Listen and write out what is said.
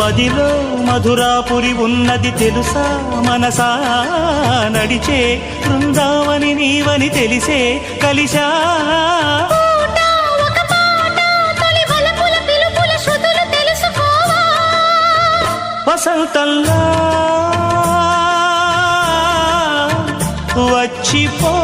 మదిలో మధురాపురి ఉన్నది తెలుసా మనసా నడిచే బృందావని నీవని తెలిసే కలిశా వసంతంలా వచ్చిపో